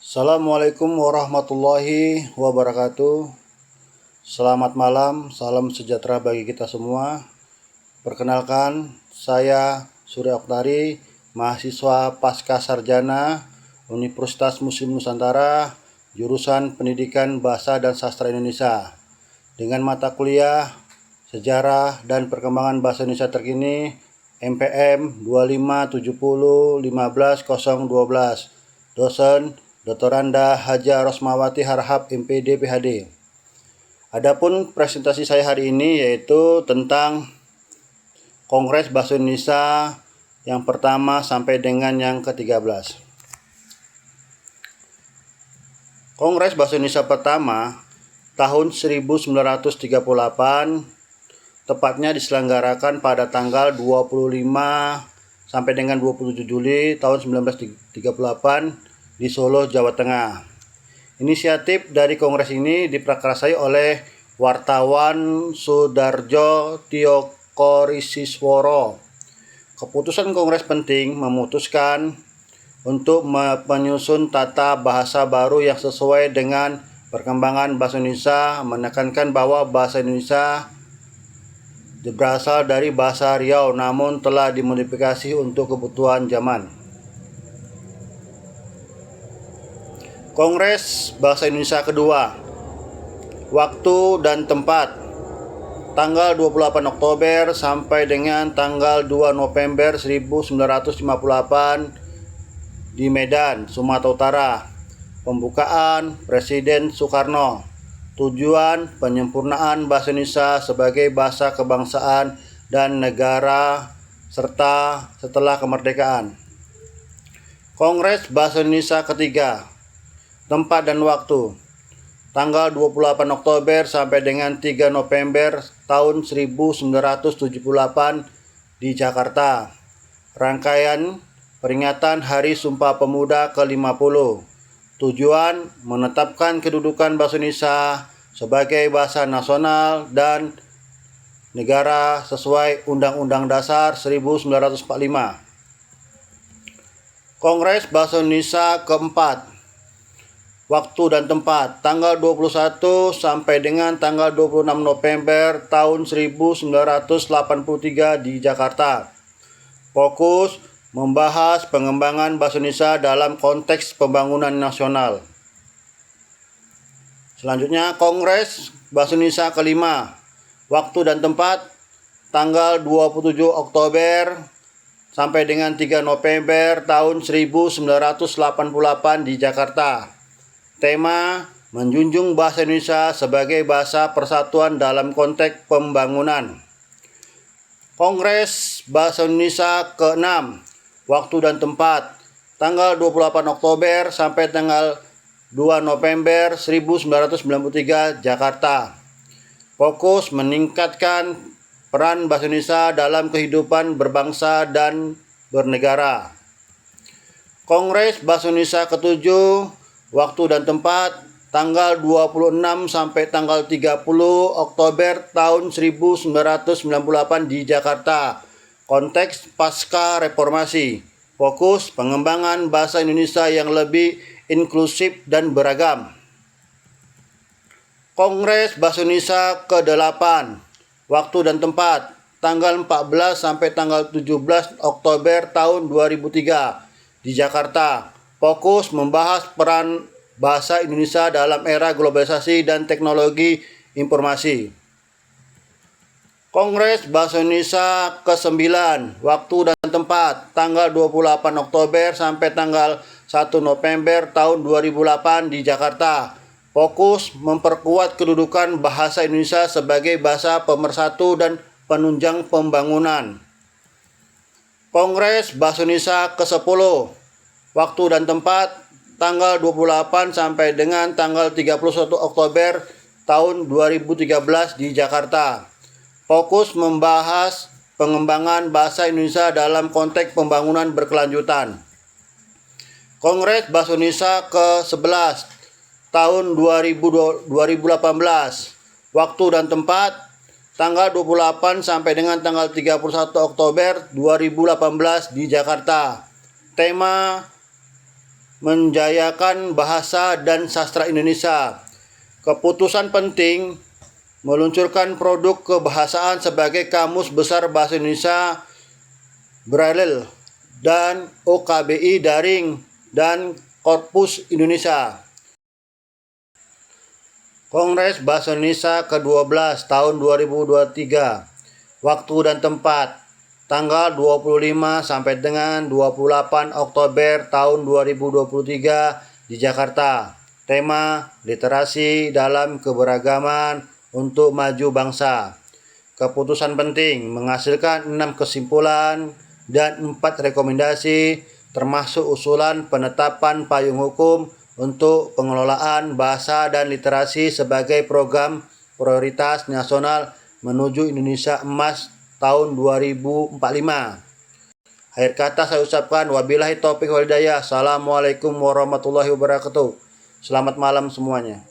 Assalamualaikum warahmatullahi wabarakatuh. Selamat malam, salam sejahtera bagi kita semua. Perkenalkan, saya Surya Oktari, mahasiswa Pasca Sarjana Universitas Muslim Nusantara, jurusan Pendidikan Bahasa dan Sastra Indonesia, dengan mata kuliah Sejarah dan Perkembangan Bahasa Indonesia Terkini MPM 2570150012. Dosen Dr. Haja Rosmawati Harahap MPD PhD. Adapun presentasi saya hari ini yaitu tentang Kongres Bahasa Indonesia yang pertama sampai dengan yang ke-13. Kongres Bahasa Indonesia pertama tahun 1938 tepatnya diselenggarakan pada tanggal 25 sampai dengan 27 Juli tahun 1938 di Solo, Jawa Tengah. Inisiatif dari kongres ini diprakarsai oleh wartawan Sudarjo Tiokorisisworo. Keputusan kongres penting memutuskan untuk menyusun tata bahasa baru yang sesuai dengan perkembangan bahasa Indonesia, menekankan bahwa bahasa Indonesia berasal dari bahasa Riau namun telah dimodifikasi untuk kebutuhan zaman. Kongres Bahasa Indonesia kedua. Waktu dan tempat: tanggal 28 Oktober sampai dengan tanggal 2 November 1958 di Medan, Sumatera Utara. Pembukaan Presiden Soekarno. Tujuan penyempurnaan bahasa Indonesia sebagai bahasa kebangsaan dan negara serta setelah kemerdekaan. Kongres Bahasa Indonesia ketiga. Tempat dan waktu: tanggal 28 Oktober sampai dengan 3 November tahun 1978 di Jakarta. Rangkaian peringatan Hari Sumpah Pemuda ke-50. Tujuan menetapkan kedudukan bahasa Indonesia sebagai bahasa nasional dan negara sesuai Undang-Undang Dasar 1945. Kongres Bahasa Indonesia keempat. Waktu dan tempat: tanggal 21 sampai dengan tanggal 26 November tahun 1983 di Jakarta. Fokus membahas pengembangan bahasa Indonesia dalam konteks pembangunan nasional. Selanjutnya, Kongres Bahasa Indonesia kelima. Waktu dan tempat: tanggal 27 Oktober sampai dengan 3 November tahun 1988 di Jakarta. Tema: menjunjung bahasa Indonesia sebagai bahasa persatuan dalam konteks pembangunan. Kongres Bahasa Indonesia ke-6. Waktu dan tempat: tanggal 28 Oktober sampai tanggal 2 November 1993 Jakarta. Fokus meningkatkan peran bahasa Indonesia dalam kehidupan berbangsa dan bernegara. Kongres Bahasa Indonesia ke-7. Waktu dan tempat: tanggal 26 sampai tanggal 30 Oktober tahun 1998 di Jakarta. Konteks pasca reformasi. Fokus pengembangan bahasa Indonesia yang lebih inklusif dan beragam. Kongres Bahasa Indonesia ke-8. Waktu dan tempat: tanggal 14 sampai tanggal 17 Oktober tahun 2003 di Jakarta. Fokus membahas peran bahasa Indonesia dalam era globalisasi dan teknologi informasi. Kongres Bahasa Indonesia ke-9. Waktu dan tempat: tanggal 28 Oktober sampai tanggal 1 November tahun 2008 di Jakarta. Fokus memperkuat kedudukan bahasa Indonesia sebagai bahasa pemersatu dan penunjang pembangunan. Kongres Bahasa Indonesia ke-10. Waktu dan tempat: tanggal 28 sampai dengan tanggal 31 Oktober tahun 2013 di Jakarta. Fokus membahas pengembangan bahasa Indonesia dalam konteks pembangunan berkelanjutan. Kongres Bahasa Indonesia ke-11 tahun 2018. Waktu dan tempat: tanggal 28 sampai dengan tanggal 31 Oktober 2018 di Jakarta. Tema: menjayakan bahasa dan sastra Indonesia. Keputusan penting meluncurkan produk kebahasaan sebagai Kamus Besar Bahasa Indonesia Braille dan OKBI Daring dan Korpus Indonesia. Kongres Bahasa Indonesia ke-12 tahun 2023. Waktu dan tempat tanggal 25 sampai dengan 28 Oktober tahun 2023 di Jakarta. Tema literasi dalam keberagaman untuk maju bangsa. Keputusan penting menghasilkan 6 kesimpulan dan 4 rekomendasi termasuk usulan penetapan payung hukum untuk pengelolaan bahasa dan literasi sebagai program prioritas nasional menuju Indonesia Emas tahun 2045. Akhir kata saya ucapkan wabillahi taufiq wal hidayah. Assalamualaikum warahmatullahi wabarakatuh. Selamat malam semuanya.